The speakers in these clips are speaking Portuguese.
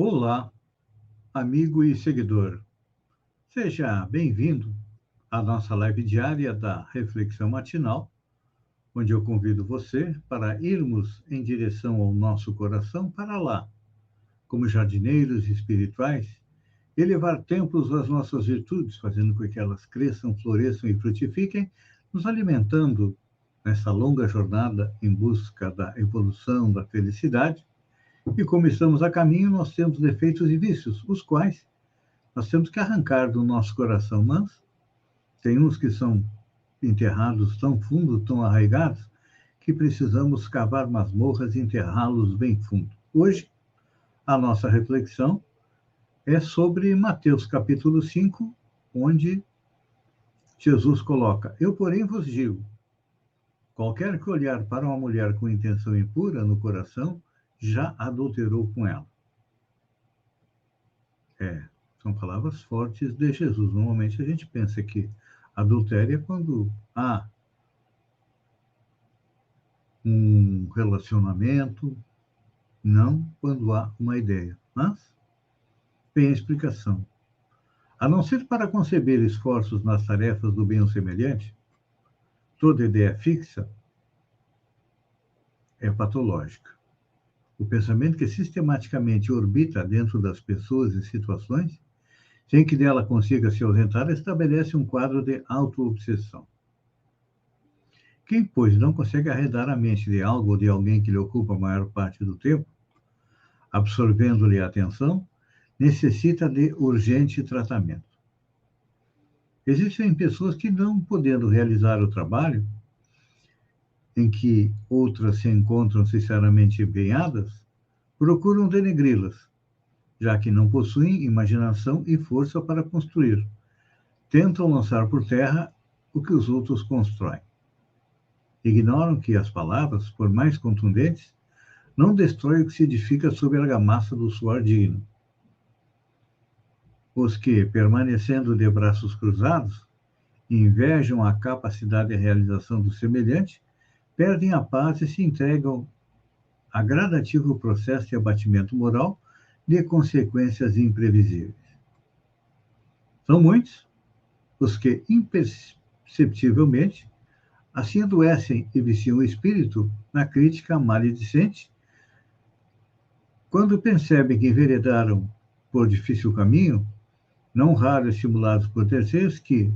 Olá, amigo e seguidor. Seja bem-vindo à nossa live diária da Reflexão Matinal, onde eu convido você para irmos em direção ao nosso coração para lá, como jardineiros espirituais, elevar templos às nossas virtudes, fazendo com que elas cresçam, floresçam e frutifiquem, nos alimentando nessa longa jornada em busca da evolução, da felicidade. E como estamos a caminho, nós temos defeitos e vícios, os quais nós temos que arrancar do nosso coração, mas tem uns que são enterrados tão fundo, tão arraigados, que precisamos cavar masmorras e enterrá-los bem fundo. Hoje, a nossa reflexão é sobre Mateus capítulo 5, onde Jesus coloca: Eu, porém, vos digo, qualquer que olhar para uma mulher com intenção impura no coração, já adulterou com ela. São palavras fortes de Jesus. Normalmente a gente pensa que adultério é quando há um relacionamento, não quando há uma ideia. Mas tem a explicação. A não ser para conceber esforços nas tarefas do bem semelhante, toda ideia fixa é patológica. O pensamento que sistematicamente orbita dentro das pessoas e situações, sem que dela consiga se ausentar, estabelece um quadro de auto-obsessão. Quem, pois, não consegue arredar a mente de algo ou de alguém que lhe ocupa a maior parte do tempo, absorvendo-lhe a atenção, necessita de urgente tratamento. Existem pessoas que, não podendo realizar o trabalho em que outras se encontram sinceramente empenhadas, procuram denegri-las, já que não possuem imaginação e força para construir. Tentam lançar por terra o que os outros constroem. Ignoram que as palavras, por mais contundentes, não destroem o que se edifica sob a argamassa do suor digno. Os que, permanecendo de braços cruzados, invejam a capacidade de realização do semelhante, perdem a paz e se entregam a gradativo processo de abatimento moral de consequências imprevisíveis. São muitos os que, imperceptivelmente, assim adoecem e viciam o espírito na crítica maledicente, quando percebem que enveredaram por difícil caminho, não raro estimulados por terceiros que,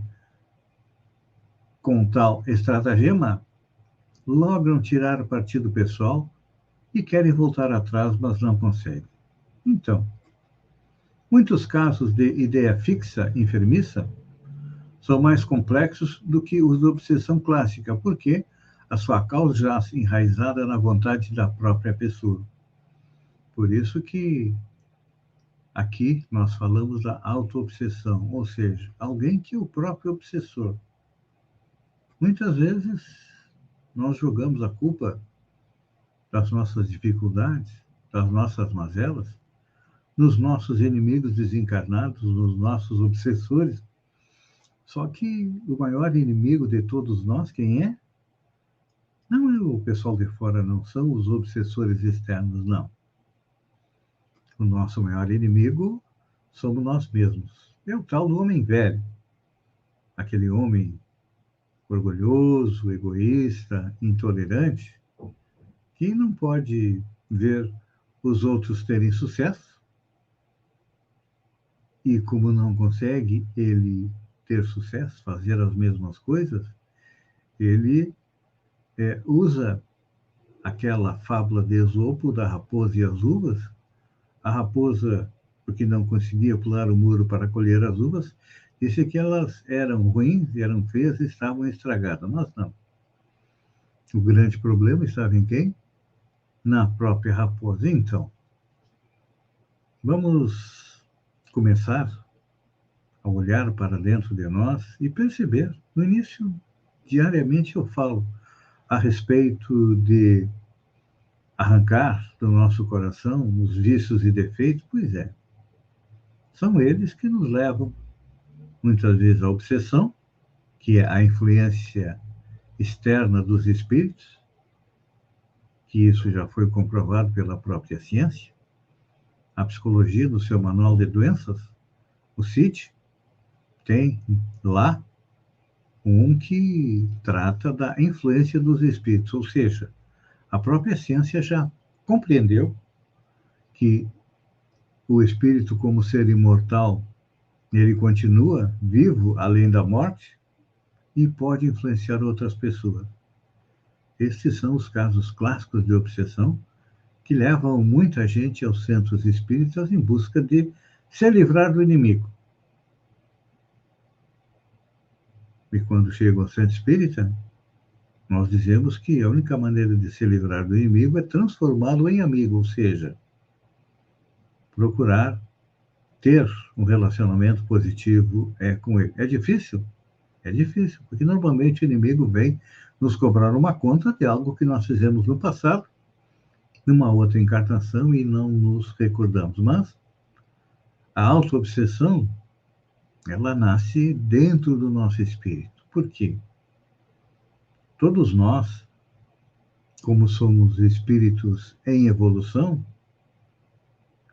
com tal estratagema, logram tirar partido pessoal e querem voltar atrás, mas não conseguem. Então, muitos casos de ideia fixa enfermiça são mais complexos do que os de obsessão clássica, porque a sua causa jaz enraizada na vontade da própria pessoa. Por isso que aqui nós falamos da autoobsessão, ou seja, alguém que é o próprio obsessor. Muitas vezes nós jogamos a culpa das nossas dificuldades, das nossas mazelas, nos nossos inimigos desencarnados, nos nossos obsessores. Só que o maior inimigo de todos nós, quem é? Não é o pessoal de fora, não são os obsessores externos, não. O nosso maior inimigo somos nós mesmos. É o tal do homem velho. Aquele homem orgulhoso, egoísta, intolerante, que não pode ver os outros terem sucesso. E como não consegue ele ter sucesso, fazer as mesmas coisas, ele usa aquela fábula de Esopo da raposa e as uvas. A raposa, porque não conseguia pular o muro para colher as uvas, disse que elas eram ruins, eram feias e estavam estragadas. Mas não. O grande problema estava em quem? Na própria raposa. Então, vamos começar a olhar para dentro de nós e perceber. No início, diariamente eu falo a respeito de arrancar do nosso coração os vícios e defeitos. Pois é, são eles que nos levam, muitas vezes, à obsessão, que é a influência externa dos espíritos, que isso já foi comprovado pela própria ciência, A psicologia, no seu manual de doenças, o CID, tem lá um que trata da influência dos espíritos, ou seja, a própria ciência já compreendeu que o espírito, como ser imortal, ele continua vivo além da morte e pode influenciar outras pessoas. Estes são os casos clássicos de obsessão que levam muita gente aos centros espíritas em busca de se livrar do inimigo. E quando chega ao centro espírita, nós dizemos que a única maneira de se livrar do inimigo é transformá-lo em amigo, ou seja, procurar ter um relacionamento positivo com ele. É difícil? É difícil, porque normalmente o inimigo vem nos cobrar uma conta de algo que nós fizemos no passado, numa outra encarnação, e não nos recordamos. Mas a autoobsessão, ela nasce dentro do nosso espírito. Por quê? Todos nós, como somos espíritos em evolução,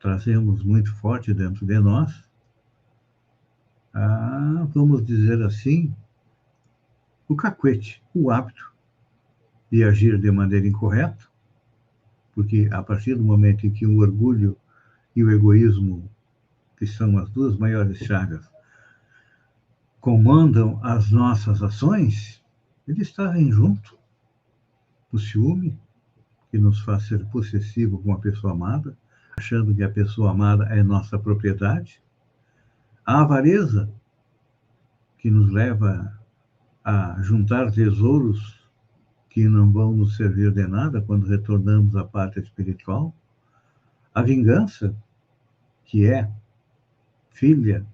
trazemos muito forte dentro de nós, vamos dizer assim, o cacuete, o hábito de agir de maneira incorreta, porque a partir do momento em que o orgulho e o egoísmo, que são as duas maiores chagas, comandam as nossas ações, eles trazem junto o ciúme, que nos faz ser possessivo com a pessoa amada, achando que a pessoa amada é nossa propriedade, a avareza, que nos leva a juntar tesouros que não vão nos servir de nada quando retornamos à pátria espiritual, a vingança, que é filha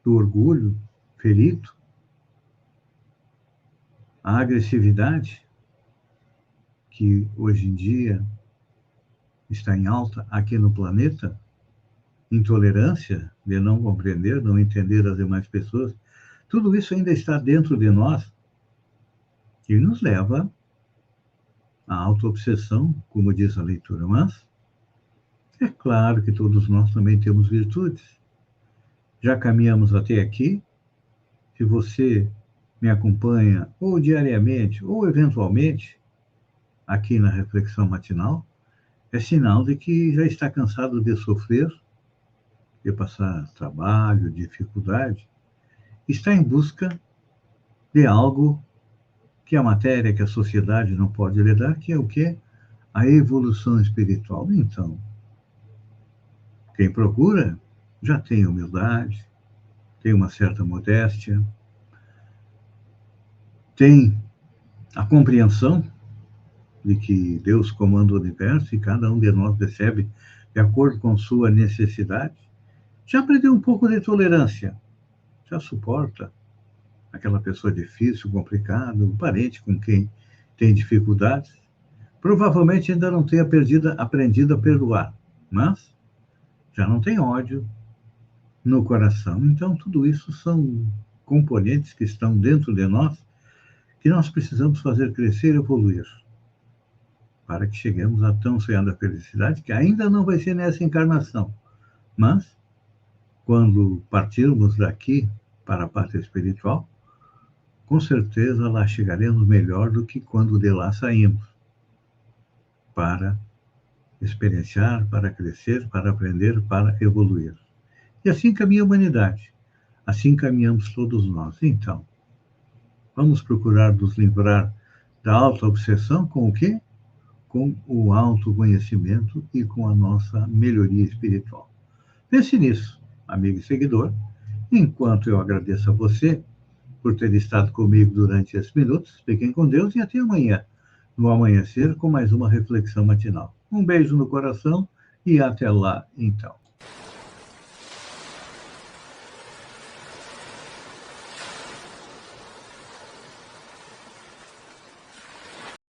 do orgulho ferido, a agressividade, que hoje em dia está em alta aqui no planeta, intolerância de não compreender, não entender as demais pessoas, tudo isso ainda está dentro de nós e nos leva à autoobsessão, como diz a leitura. Mas é claro que todos nós também temos virtudes. Já caminhamos até aqui. Se você me acompanha ou diariamente ou eventualmente aqui na reflexão matinal, é sinal de que já está cansado de sofrer, de passar trabalho, dificuldade, está em busca de algo que a matéria, que a sociedade não pode lhe dar, que é o quê? A evolução espiritual. Então, quem procura já tem humildade, tem uma certa modéstia, tem a compreensão de que Deus comanda o universo e cada um de nós recebe de acordo com sua necessidade, já aprendeu um pouco de tolerância, já suporta aquela pessoa difícil, complicada, um parente com quem tem dificuldades, provavelmente ainda não tenha aprendido a perdoar, mas já não tem ódio no coração. Então, tudo isso são componentes que estão dentro de nós, que nós precisamos fazer crescer e evoluir, para que cheguemos à tão sonhada felicidade, que ainda não vai ser nessa encarnação, mas quando partirmos daqui para a pátria espiritual, com certeza lá chegaremos melhor do que quando de lá saímos, para experienciar, para crescer, para aprender, para evoluir. E assim caminha a humanidade, assim caminhamos todos nós. Então, vamos procurar nos livrar da autoobsessão com o quê? Com o autoconhecimento e com a nossa melhoria espiritual. Pense nisso, amigo e seguidor, enquanto eu agradeço a você por ter estado comigo durante esses minutos. Fiquem com Deus e até amanhã, no amanhecer, com mais uma reflexão matinal. Um beijo no coração e até lá, então.